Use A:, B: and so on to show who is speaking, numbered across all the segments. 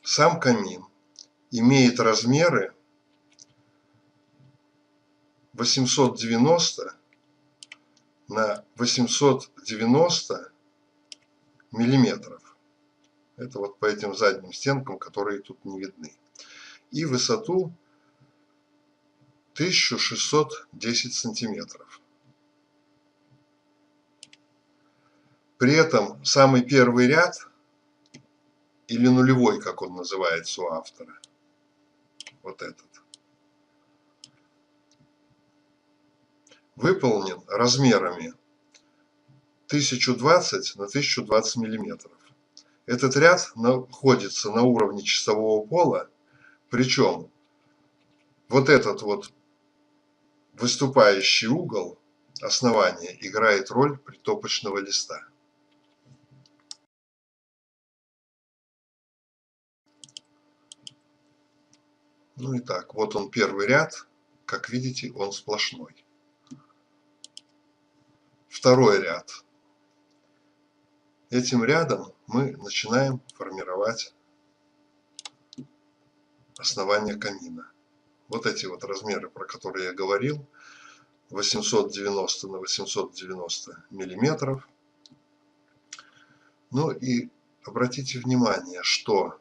A: Сам камин имеет размеры 890 на 890 миллиметров. Это вот по этим задним стенкам, которые тут не видны. И высоту 1610 сантиметров. При этом самый первый ряд, или нулевой, как он называется у автора, вот этот, выполнен размерами 1020 на 1020 миллиметров. Этот ряд находится на уровне часового пола, причем вот этот вот выступающий угол основания играет роль притопочного листа. Ну и так, вот он первый ряд, как видите, он сплошной. Второй ряд. Этим рядом мы начинаем формировать основание камина. Вот эти вот размеры, про которые я говорил, 890 на 890 миллиметров. Ну и обратите внимание, что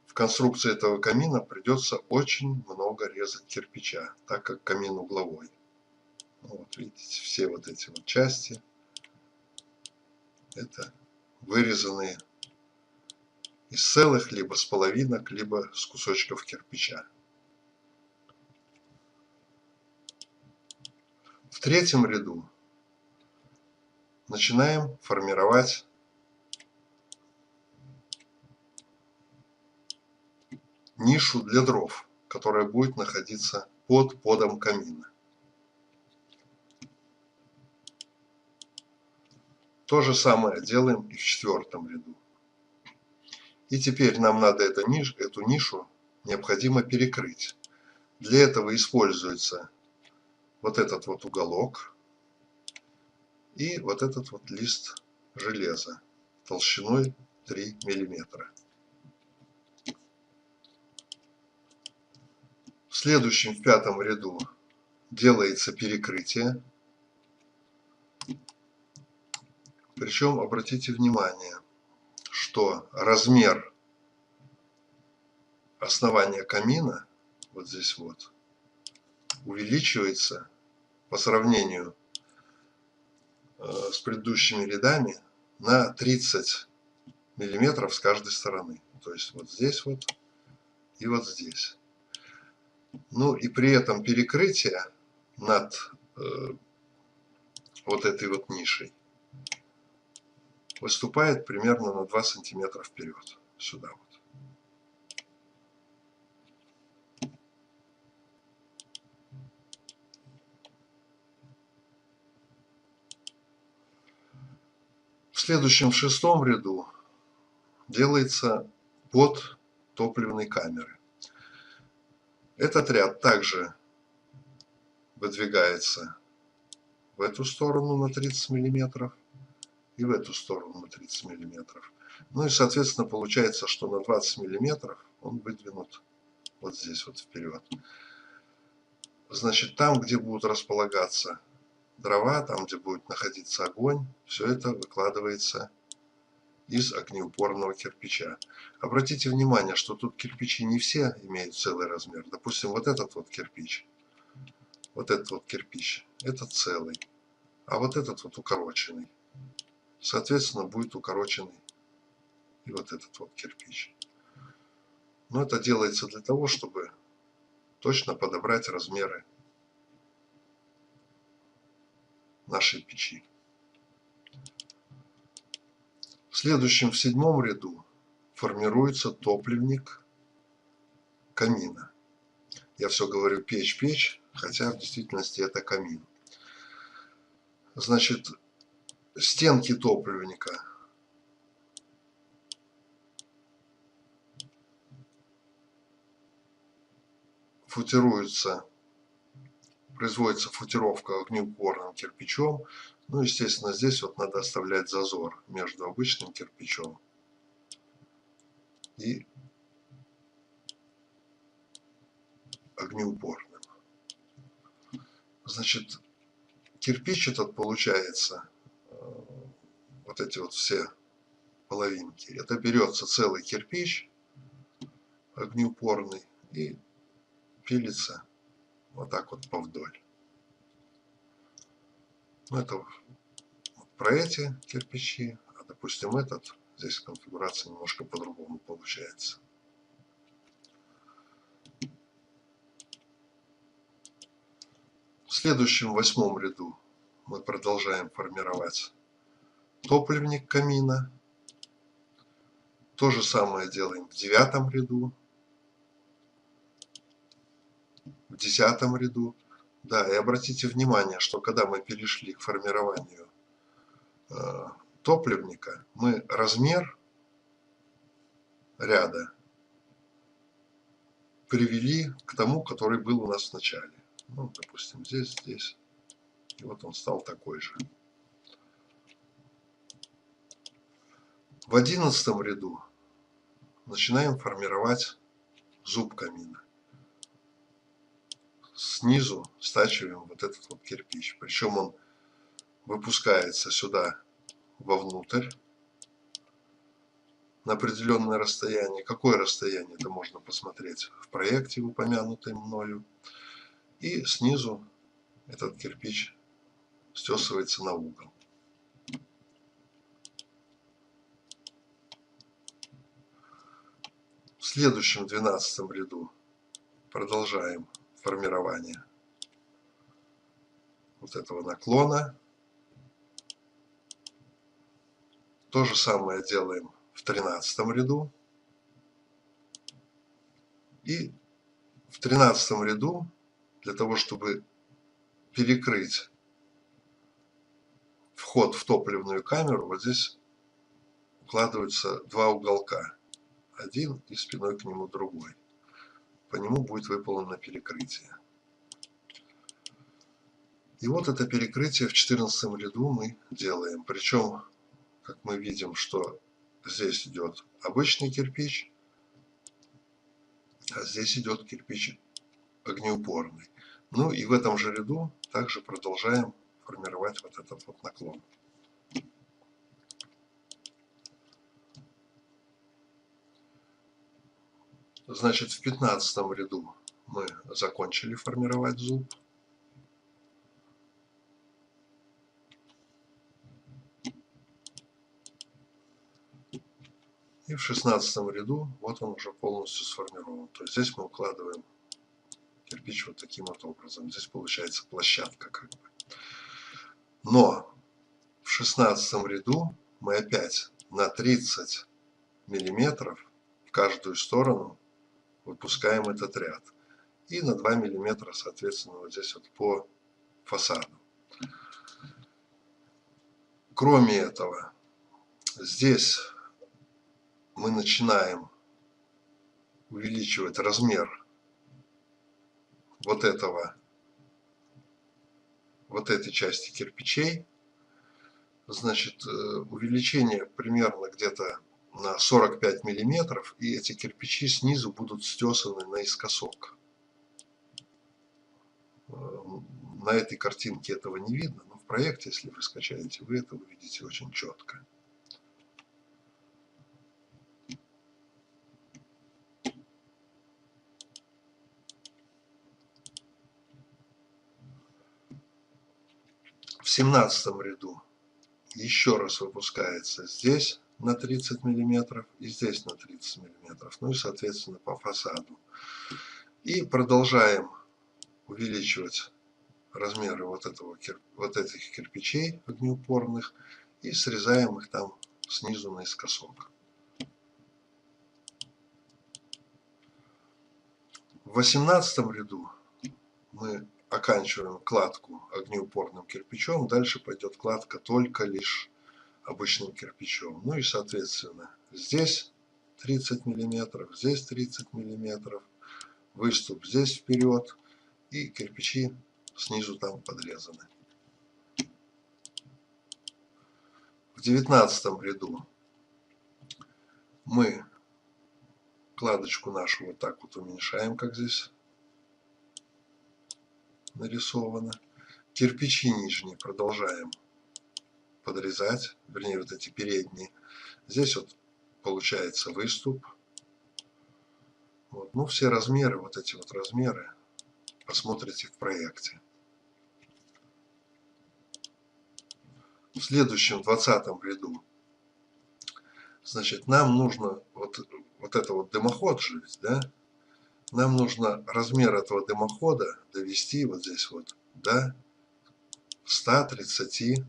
A: в конструкции этого камина придется очень много резать кирпича, так как камин угловой. Вот видите, все вот эти вот части, это вырезанные из целых, либо с половинок, либо с кусочков кирпича. В третьем ряду начинаем формировать нишу для дров, которая будет находиться под подом камина. То же самое делаем и в четвертом ряду. И теперь нам надо эту нишу необходимо перекрыть. Для этого используется вот этот вот уголок и вот этот вот лист железа толщиной 3 миллиметра. В следующем, в пятом ряду, делается перекрытие. Причем обратите внимание, что размер основания камина, вот здесь вот, увеличивается по сравнению с предыдущими рядами на 30 миллиметров с каждой стороны. То есть вот здесь вот и вот здесь. Ну и при этом перекрытие над вот этой вот нишей выступает примерно на 2 сантиметра вперед, сюда вот. В следующем, шестом ряду, делается под топливной камеры. Этот ряд также выдвигается в эту сторону на 30 миллиметров и в эту сторону на 30 миллиметров. Ну и, соответственно, получается, что на 20 миллиметров он выдвинут вот здесь вот вперед. Значит, там, где будут располагаться дрова, там, где будет находиться огонь, все это выкладывается из огнеупорного кирпича. Обратите внимание, что тут кирпичи не все имеют целый размер. Допустим, вот этот вот кирпич, это целый, а вот этот вот укороченный. Соответственно, будет укороченный и вот этот вот кирпич. Но это делается для того, чтобы точно подобрать размеры нашей печи. В следующем, в седьмом ряду, формируется топливник камина. Я все говорю печь, хотя в действительности это камин. Значит, стенки топливника футируются, производится футировка огнеупорным кирпичом. Ну, естественно, здесь вот надо оставлять зазор между обычным кирпичом и огнеупорным. Значит, кирпич этот получается, вот эти вот все половинки, это берется целый кирпич огнеупорный и пилится вот так вот повдоль. Ну, это про эти кирпичи, а допустим этот, здесь конфигурация немножко по-другому получается. В следующем 8-м ряду мы продолжаем формировать топливник камина. То же самое делаем в 9-м ряду, в 10-м ряду. Да, и обратите внимание, что когда мы перешли к формированию топливника, мы размер ряда привели к тому, который был у нас в начале. Ну, допустим, здесь, здесь. И вот он стал такой же. В 11-м ряду начинаем формировать зуб камина. Снизу стачиваем вот этот вот кирпич. Причем он выпускается сюда вовнутрь на определенное расстояние. Какое расстояние, это можно посмотреть в проекте, упомянутом мною. И снизу этот кирпич стесывается на угол. В следующем 12-м ряду продолжаем формирование вот этого наклона. То же самое делаем в 13-м ряду. И в 13-м ряду, для того, чтобы перекрыть вход в топливную камеру, вот здесь укладываются два уголка. Один и спиной к нему другой. По нему будет выполнено перекрытие. И вот это перекрытие в 14 ряду мы делаем. Причем, как мы видим, что здесь идет обычный кирпич, а здесь идет кирпич огнеупорный. Ну и в этом же ряду также продолжаем формировать вот этот вот наклон. Значит, в 15 ряду мы закончили формировать зуб. И в 16 ряду вот он уже полностью сформирован. То есть здесь мы укладываем кирпич вот таким вот образом. Здесь получается площадка как бы. Но в 16 ряду мы опять на 30 миллиметров в каждую сторону выпускаем этот ряд. И на 2 миллиметра, соответственно, вот здесь вот по фасаду. Кроме этого, здесь мы начинаем увеличивать размер вот этой части кирпичей. Значит, увеличение примерно где-то на 45 миллиметров, и эти кирпичи снизу будут стесаны наискосок. На этой картинке этого не видно, но в проекте, если вы скачаете, вы это увидите очень четко. В 17 ряду еще раз выпускается здесь на 30 миллиметров и здесь на 30 миллиметров. Ну и, соответственно, по фасаду. И продолжаем увеличивать размеры вот этих кирпичей огнеупорных и срезаем их там снизу наискосок. В 18 ряду мы оканчиваем кладку огнеупорным кирпичом, дальше пойдет кладка только лишь обычным кирпичом. Ну и соответственно здесь 30 миллиметров, здесь 30 миллиметров, выступ здесь вперед и кирпичи снизу там подрезаны. В 19 ряду мы Кладочку нашу вот так вот уменьшаем, как здесь нарисовано. Кирпичи нижние продолжаем подрезать, вернее вот эти передние. Здесь вот получается выступ. Вот. Ну, все размеры, вот эти вот размеры посмотрите в проекте. В следующем 20-м ряду, значит, нам нужно вот это вот дымоход же, да? Нам нужно размер этого дымохода довести вот здесь вот до 130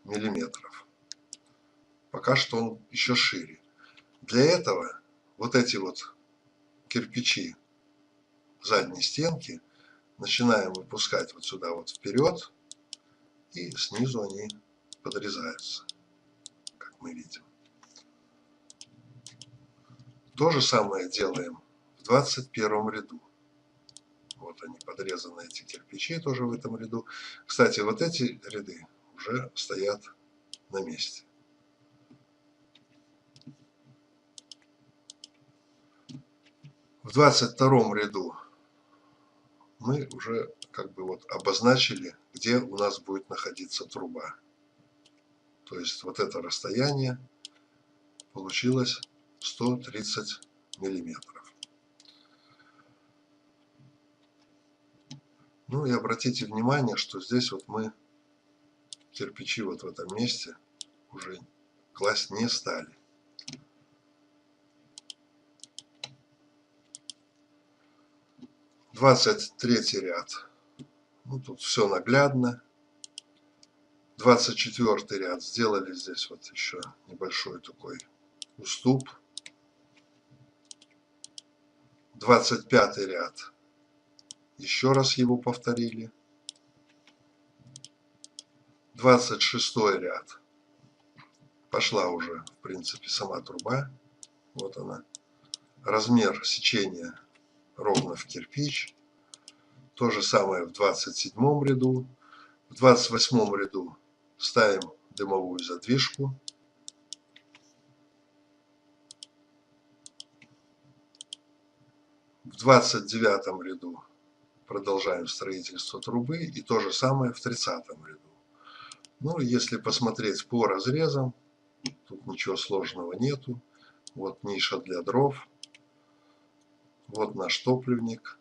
A: миллиметров. Пока что он еще шире. Для этого вот эти вот кирпичи задней стенки начинаем выпускать вот сюда вот вперед, и снизу они подрезаются, как мы видим. То же самое делаем в 21 ряду. Вот они подрезаны, эти кирпичи тоже в этом ряду. Кстати, вот эти ряды уже стоят на месте. В 22 ряду мы уже как бы вот обозначили, где у нас будет находиться труба. То есть вот это расстояние получилось 130 миллиметров. Ну и обратите внимание, что здесь вот мы кирпичи вот в этом месте уже класть не стали. Двадцать третий ряд. Ну, тут все наглядно. 24 ряд. Сделали здесь вот еще небольшой такой уступ. 25 ряд. Еще раз его повторили. 26 ряд. Пошла уже, в принципе, сама труба. Вот она. Размер сечения ровно в кирпич. То же самое в 27 ряду. В 28 ряду ставим дымовую задвижку. В 29 ряду продолжаем строительство трубы. И то же самое в 30 ряду. Ну, если посмотреть по разрезам, тут ничего сложного нету. Вот ниша для дров. Вот наш топливник.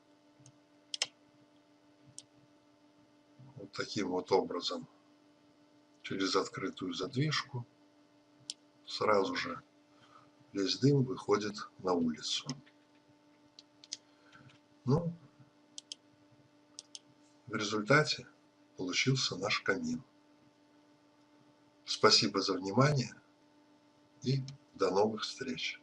A: Вот таким вот образом. Через открытую задвижку. Сразу же весь дым выходит на улицу. Ну, в результате получился наш камин. Спасибо за внимание и до новых встреч.